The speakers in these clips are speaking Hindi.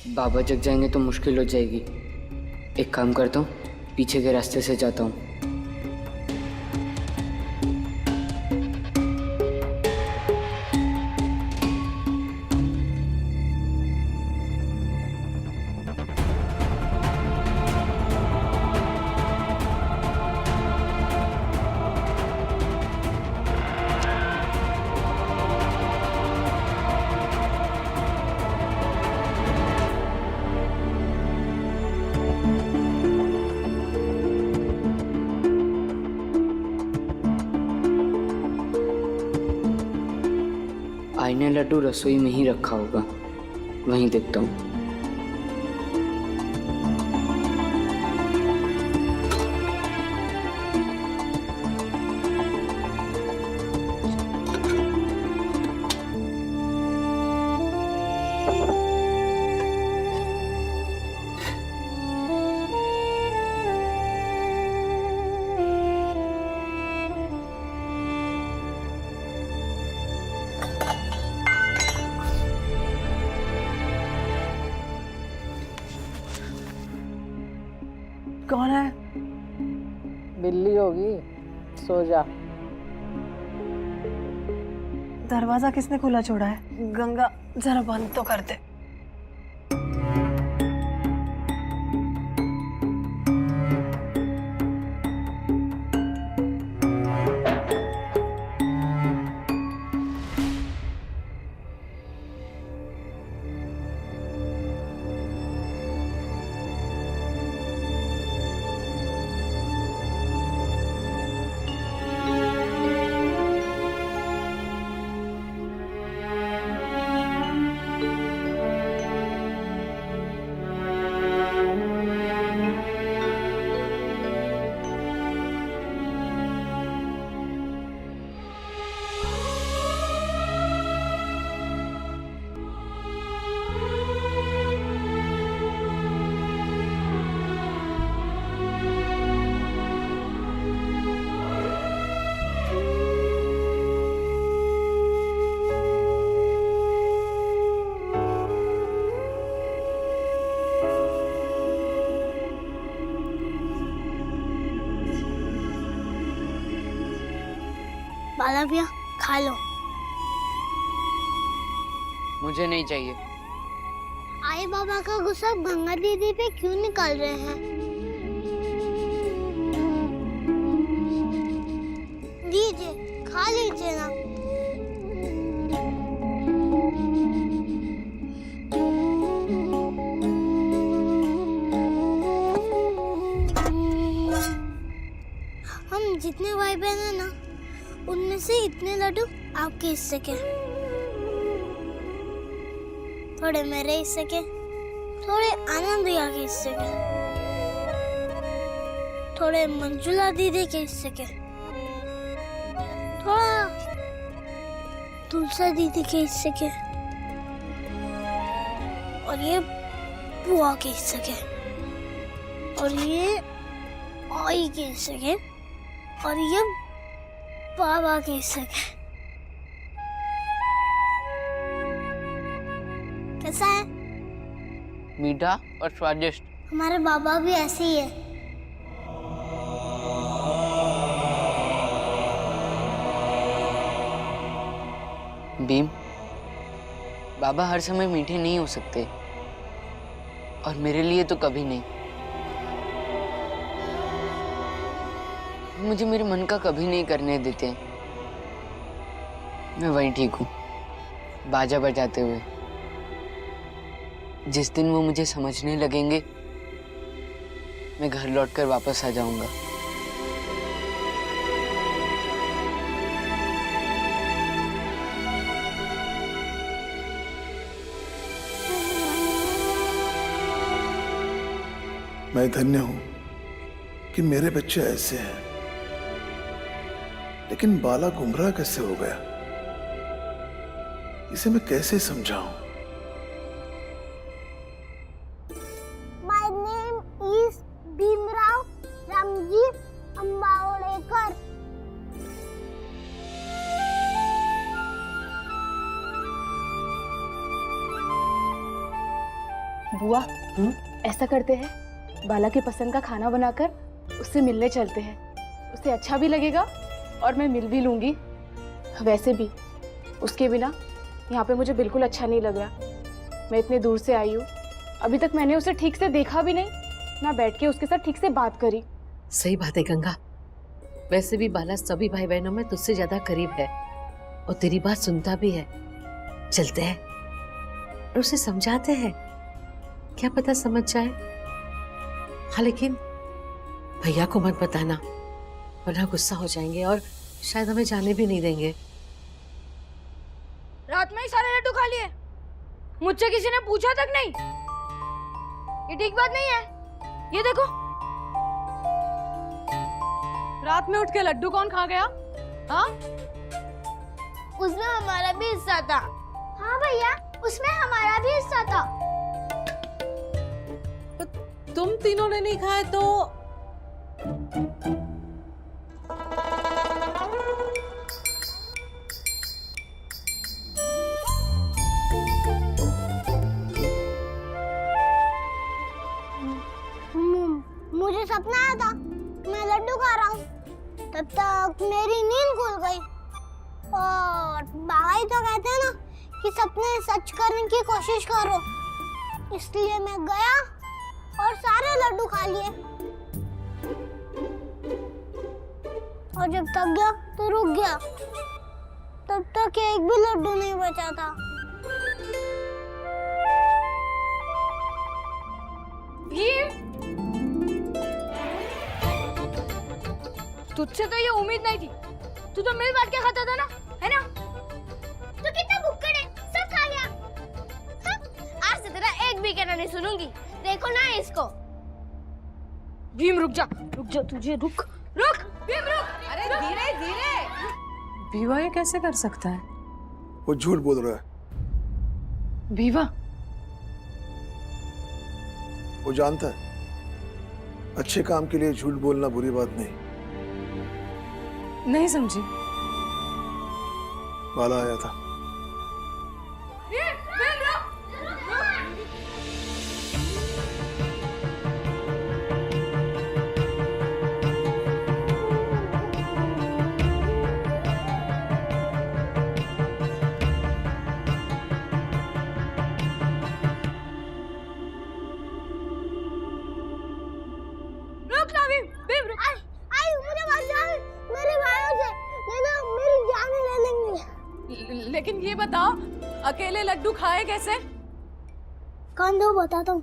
बाबा जग जाएंगे तो मुश्किल हो जाएगी। एक काम करता हूँ, पीछे के रास्ते से जाता हूँ। आईने लड्डू रसोई में ही रखा होगा, वहीं देखता हूँ। कौन है? बिल्ली होगी, सो जा। दरवाजा किसने खुला छोड़ा है? गंगा जरा बंद तो कर दे। बाला भैया खा लो। मुझे नहीं चाहिए। आए बाबा का गुस्सा गंगा दीदी पे क्यों निकाल रहे हैं? लीजिए, खा लीजिए ना। हम जितने भाई बहन हैं ना, उनमें से इतने लड्डू आपके हिस्से के, थोड़े मेरे हिस्से के, थोड़े आनंद भैया के हिस्से के, थोड़े मंजुला दीदी के हिस्से के, थोड़ा तुलसा दीदी के हिस्से के, और ये बुआ के हिस्से के, और ये आई के हिस्से के, और ये बाबा के हिस्से के। कैसा है? मीठा और स्वादिष्ट। हमारे बाबा भी ऐसे ही है। भीम, बाबा हर समय मीठे नहीं हो सकते, और मेरे लिए तो कभी नहीं। मुझे मेरे मन का कभी नहीं करने देते। मैं वहीं ठीक हूँ, बाजा बजाते हुए। जिस दिन वो मुझे समझने लगेंगे, मैं घर लौटकर वापस आ जाऊंगा। मैं धन्य हूं कि मेरे बच्चे ऐसे हैं, लेकिन बाला गुमराह कैसे हो गया, इसे मैं कैसे समझाऊं? My name is Bhimrao Ramji Ambaolekar. बुआ, ऐसा करते हैं, बाला की पसंद का खाना बनाकर उससे मिलने चलते हैं। उसे अच्छा भी लगेगा और मैं मिल भी लूंगी। वैसे भी उसके बिना यहाँ पे मुझे बिल्कुल अच्छा नहीं लग रहा। मैं इतने दूर से आई हूँ, अभी तक मैंने उसे ठीक से देखा भी नहीं, ना बैठ के उसके साथ ठीक से बात करी। सही बात है गंगा। वैसे भी बाला सभी भाई बहनों में तुझसे ज्यादा करीब है और तेरी बात सुनता भी है। चलते हैं और उसे समझाते हैं, क्या पता समझ जाए। हाँ लेकिन भैया को मत बताना, वरना गुस्सा हो जाएंगे और शायद हमें जाने भी नहीं देंगे। रात में ही सारे लड्डू खा लिए, मुझसे किसी ने पूछा तक नहीं। ये ठीक बात नहीं है। ये देखो, रात में उठ के लड्डू कौन खा गया? हाँ, उसमें हमारा भी हिस्सा था। हाँ भैया, उसमें हमारा भी हिस्सा था। तुम तीनों ने नहीं खाए तो मुझे सपना आया था, मैं लड्डू खा रहा हूँ। तब तक मेरी नींद खुल गई और बाबा ही तो कहते हैं ना कि सपने सच करने की कोशिश करो। इसलिए मैं गया और सारे लड्डू खा लिए और जब थक गया तो रुक गया। तब तक एक भी लड्डू नहीं बचा था। तुझसे तो ये उम्मीद नहीं थी। तू तो मिल बांट के खाता था ना, है ना? तो कितना भुक्कड़ है, सब खा गया। हाँ? आज से तेरा एक भी कहना नहीं सुनूंगी। देखो ना इसको। भीम रुक जा, तुझे रुक भीम रुक। अरे धीरे धीरे। बीवा ये कैसे कर सकता है? वो झूठ बोल रहा है। बीवा, वो जानता है अच्छे काम के लिए झूठ बोलना बुरी बात नहीं। नहीं समझी। बाला आया था। रुक ना भीम रुक। आई मुझे बचा मेरे भाइयों से, नहीं तो मेरी जान ही ले लेंगे। लेकिन ये बताओ, अकेले लड्डू खाए कैसे? कौन दो बताता हूँ।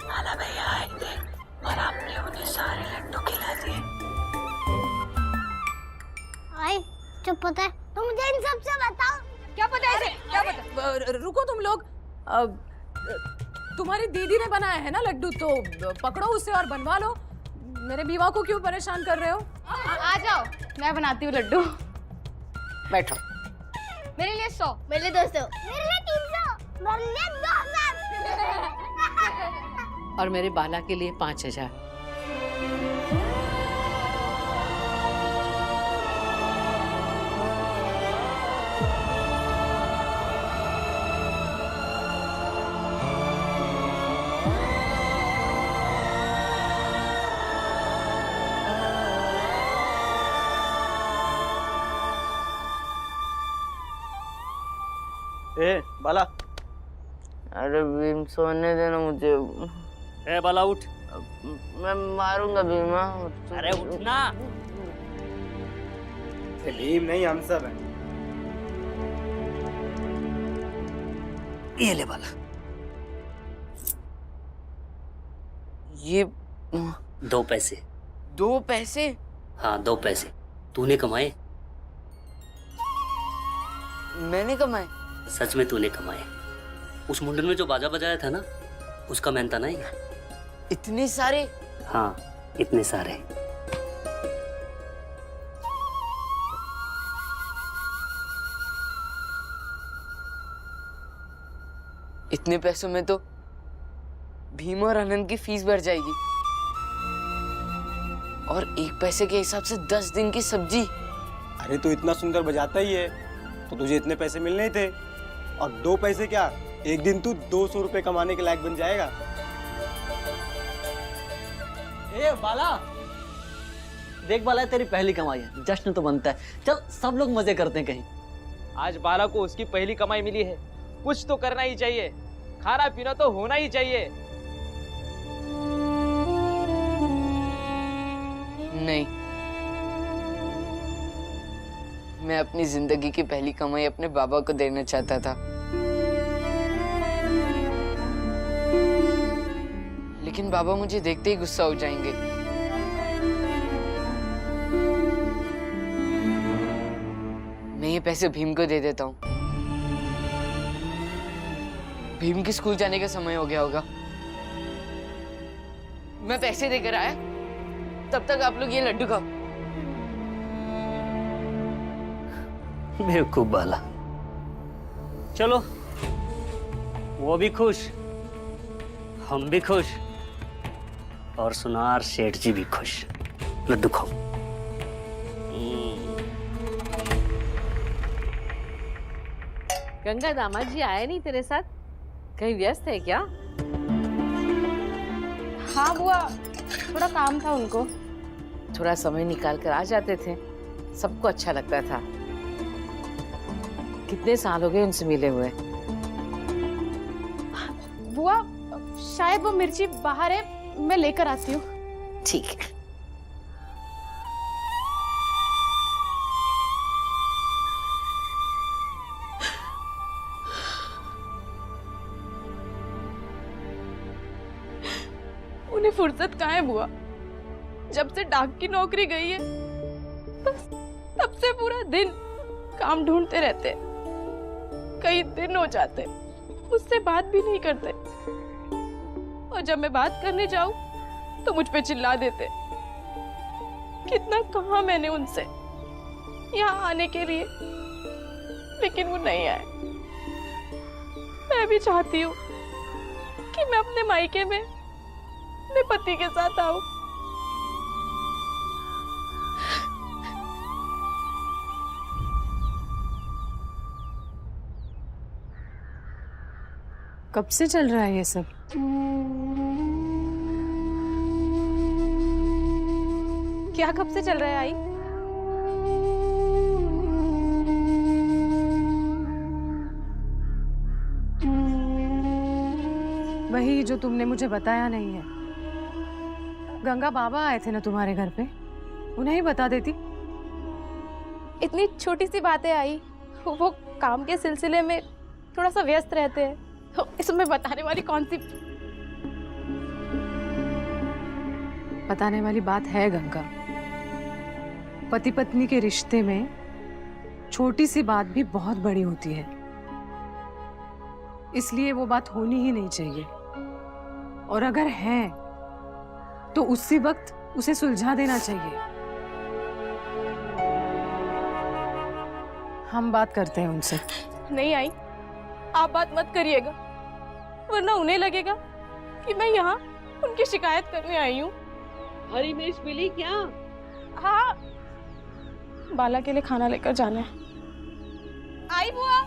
बाला भैया आएंगे और आपने उन्हें सारे लड्डू खिला दिए। आई चुप पता है, तुम मुझे इन सब से बताओ। क्या पता है इसे? क्या पता? रुको तुम लोग। तुम्हारी दीदी ने बनाया है ना लड्डू, तो पकड़ो उसे और बनवा लो। मेरे बीवा को क्यों परेशान कर रहे हो? आ जाओ, मैं बनाती हूँ लड्डू। बैठो। मेरे लिए 100, मेरे लिए 200, मेरे लिए 300, मेरे लिए 2000। और मेरे बाला के लिए 5000। ए बाला। अरे भीम सोने देना मुझे। ए बाला उठ। मैं मारूंगा भीमा। अरे उठना। भीम नहीं, हम सब हैं। ये ले बाला। ये 2 पैसे। 2 पैसे? हाँ 2 पैसे तूने कमाए। मैंने कमाए? सच में तूने कमाए। उस मुंडन में जो बाजा बजाया था ना, उसका मेहनता नहीं। इतने सारे? हाँ इतने सारे। इतने पैसों में तो भीम और आनंद की फीस भर जाएगी और 1 पैसे के हिसाब से 10 दिन की सब्जी। अरे तू इतना सुंदर बजाता ही है तो तुझे इतने पैसे मिलने ही थे। और 2 पैसे क्या, एक दिन तू 200 रुपए कमाने के लायक बन जाएगा। ए बाला, देख बाला, तेरी पहली कमाई है, जश्न तो बनता है। चल सब लोग मजे करते हैं कहीं। आज बाला को उसकी पहली कमाई मिली है, कुछ तो करना ही चाहिए, खाना पीना तो होना ही चाहिए। नहीं, मैं अपनी जिंदगी की पहली कमाई अपने बाबा को देना चाहता था, लेकिन बाबा मुझे देखते ही गुस्सा हो जाएंगे। मैं ये पैसे भीम को दे देता हूँ। भीम के स्कूल जाने का समय हो गया होगा। मैं पैसे देकर आया, तब तक आप लोग ये लड्डू खाओ। बेवकूफ बाला। चलो, वो भी खुश, हम भी खुश, और सुनार सेठ जी भी खुश। लड्डू खाओ। गंगा, दामाद जी आए नहीं तेरे साथ? कहीं व्यस्त है क्या? हाँ बुआ, थोड़ा काम था उनको। थोड़ा समय निकाल कर आ जाते थे, सबको अच्छा लगता था। कितने साल हो गए उनसे मिले हुए। बुआ, शायद वो मिर्ची बाहर है, मैं लेकर आती हूँ। ठीक है। उन्हें फुर्सत कहाँ है बुआ? जब से डाक की नौकरी गई है, बस तब से पूरा दिन काम ढूंढते रहते। कई दिन हो जाते, उससे बात भी नहीं करते, और जब मैं बात करने जाऊं तो मुझ पे चिल्ला देते। कितना कहा मैंने उनसे यहाँ आने के लिए, लेकिन वो नहीं आए। मैं भी चाहती हूँ कि मैं अपने मायके में अपने पति के साथ आऊं। कब से चल रहा है ये सब? क्या कब से चल रहा है आई? वही जो तुमने मुझे बताया नहीं है। गंगा बाबा आए थे ना तुम्हारे घर पे, उन्हें ही बता देती। इतनी छोटी सी बातें आई, वो काम के सिलसिले में थोड़ा सा व्यस्त रहते हैं, तो इसमें बताने वाली कौन सी बताने वाली बात है गंगा। पति पत्नी के रिश्ते में छोटी सी बात भी बहुत बड़ी होती है, इसलिए वो बात होनी ही नहीं चाहिए, और अगर है तो उसी वक्त उसे सुलझा देना चाहिए। हम बात करते हैं उनसे। नहीं आई, आप बात मत करिएगा, वरना उन्हें लगेगा कि मैं यहाँ उनकी शिकायत करने आई हूँ। हरी मिर्च मिली क्या? हाँ, बाला के लिए खाना लेकर जाना है। आई बुआ।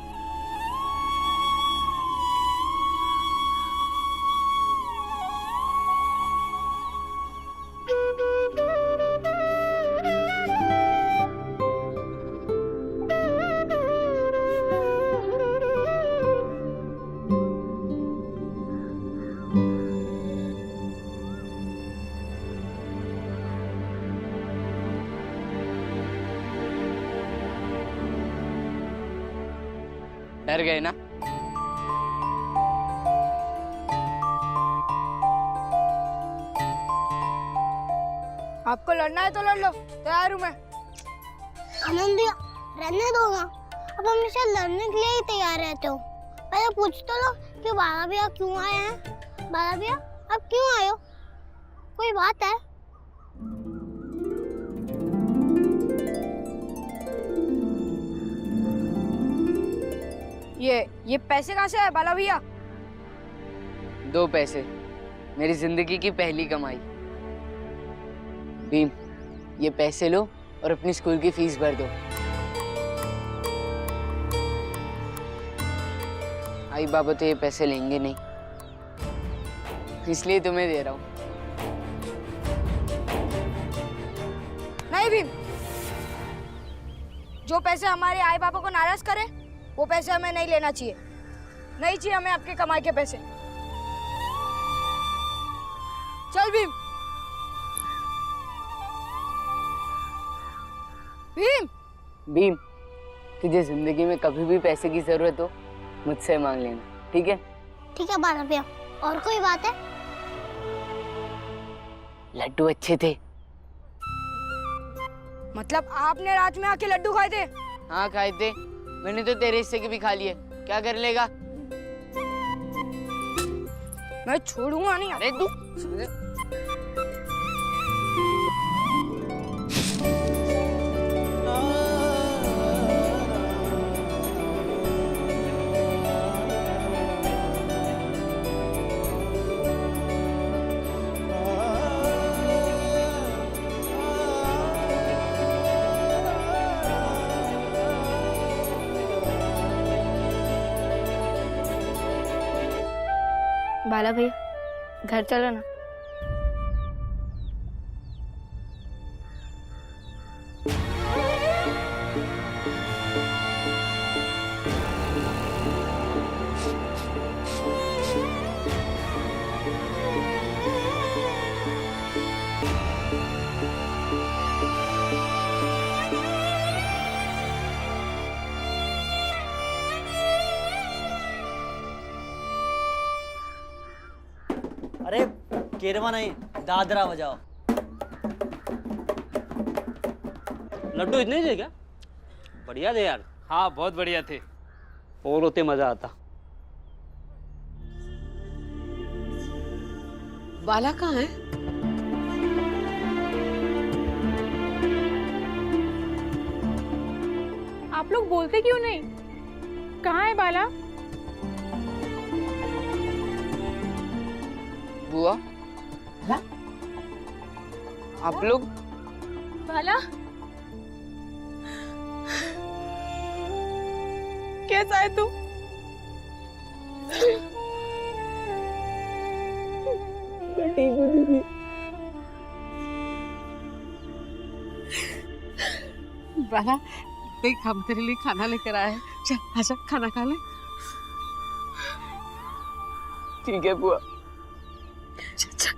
डर गए ना? आपको लड़ना है तो लड़ लो, तैयार हूँ मैं। आनंद भैया, रहने दो ना, अब हमेशा लड़ने के लिए ही तैयार रहते हो। पहले पूछ तो लो कि बाला भैया क्यों आए हैं। बाला भैया, आप क्यों आए हो? कोई बात है? ये पैसे कहाँ से आए बाला भैया? 2 पैसे, मेरी जिंदगी की पहली कमाई। भीम, ये पैसे लो और अपनी स्कूल की फीस भर दो। आई बाबा तो ये पैसे लेंगे नहीं, इसलिए तुम्हें दे रहा हूँ। नहीं भीम, जो पैसे हमारे आई बाबा को नाराज करे वो पैसे हमें नहीं लेना चाहिए। नहीं चाहिए हमें आपके कमाई के पैसे। चल भीम। भीम भीम, तुझे जिंदगी में कभी भी पैसे की जरूरत हो मुझसे मांग लेना, ठीक है? ठीक है बाला भैया। और कोई बात है? लड्डू अच्छे थे। मतलब आपने रात में आके लड्डू खाए थे? हाँ खाए थे, मैंने तो तेरे हिस्से के भी खा लिए। क्या कर लेगा? मैं छोड़ूंगा नहीं। अरे तू बाला भैया घर चलो ना। अरे केरवा नहीं, दादरा बजाओ। लड्डू इतने थे क्या? बढ़िया थे यार। हाँ बहुत बढ़िया थे। और होते मजा आता। बाला कहाँ है? आप लोग बोलते क्यों नहीं? कहाँ है बाला? बुआ, आप लोग? बाला कैसा है तू? मैं ठीक हूँ दीदी। बाला देख, हम तेरे लिए खाना लेकर आए हैं। चल आजा, खाना खा ले। ठीक है बुआ। चल चल।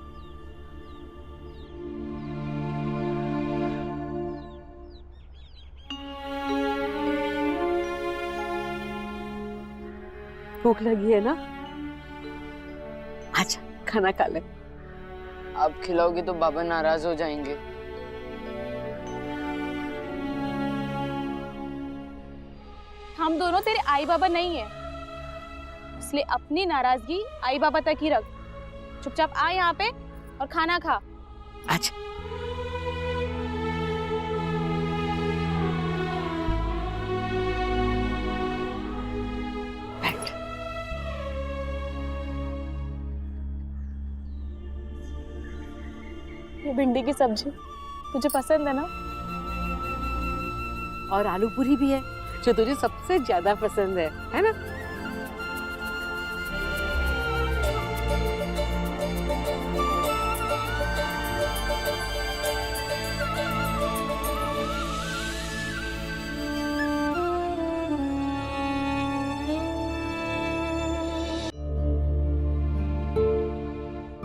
भूख लगी है ना? आजा खाना खा ले। आप खिलाओगे तो बाबा नाराज हो जाएंगे। हम दोनों तेरे आई बाबा नहीं है, इसलिए अपनी नाराजगी आई बाबा तक ही रख। चुपचाप आ यहाँ पे और खाना खा। आजा। बैठ। ये भिंडी की सब्जी तुझे पसंद है ना? और आलू पूरी भी है जो तुझे सबसे ज्यादा पसंद है ना?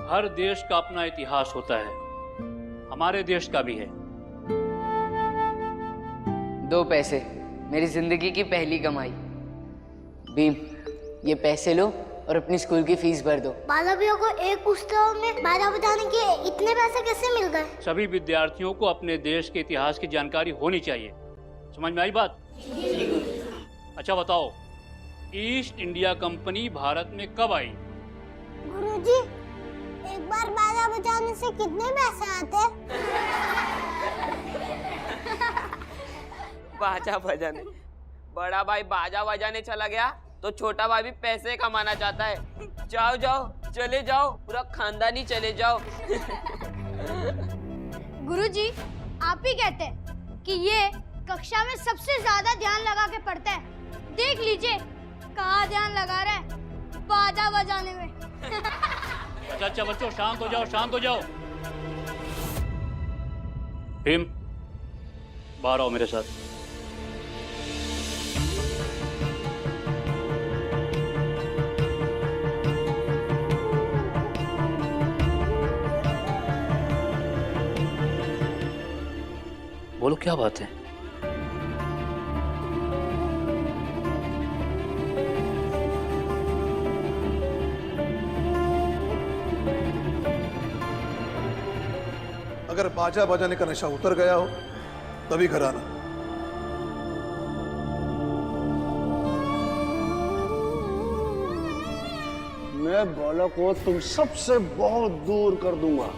हर देश का अपना इतिहास होता है, हमारे देश का भी है। 2 पैसे, मेरी जिंदगी की पहली कमाई। भीम, ये पैसे लो और अपनी स्कूल की फीस भर दो। बाला भैया को एक उत्सव में बाजा बजाने के इतने पैसे कैसे मिल गए? सभी विद्यार्थियों को अपने देश के इतिहास की जानकारी होनी चाहिए। समझ में आई बात? अच्छा बताओ, ईस्ट इंडिया कंपनी भारत में कब आई? गुरुजी, एक बार बाजा बजाने से कितने पैसे आते? बाजा बजाने? बड़ा भाई बाजा बजाने चला गया तो छोटा भाई भी पैसे कमाना चाहता है। जाओ जाओ, चले जाओ, पूरा खानदान ही चले जाओ। गुरुजी, आप ही कहते हैं कि ये कक्षा में सबसे ज्यादा ध्यान लगा के पढ़ता है। देख लीजिए कहाँ ध्यान लगा रहा है। बाजा बजाने में। अच्छा अच्छा बच्चों, शांत हो जाओ, शांत हो जाओ। भीम, बाहर आओ मेरे साथ। बोलो क्या बात है? अगर बाजा बजाने का नशा उतर गया हो तभी घर आना। मैं बाला को तुम सबसे बहुत दूर कर दूंगा।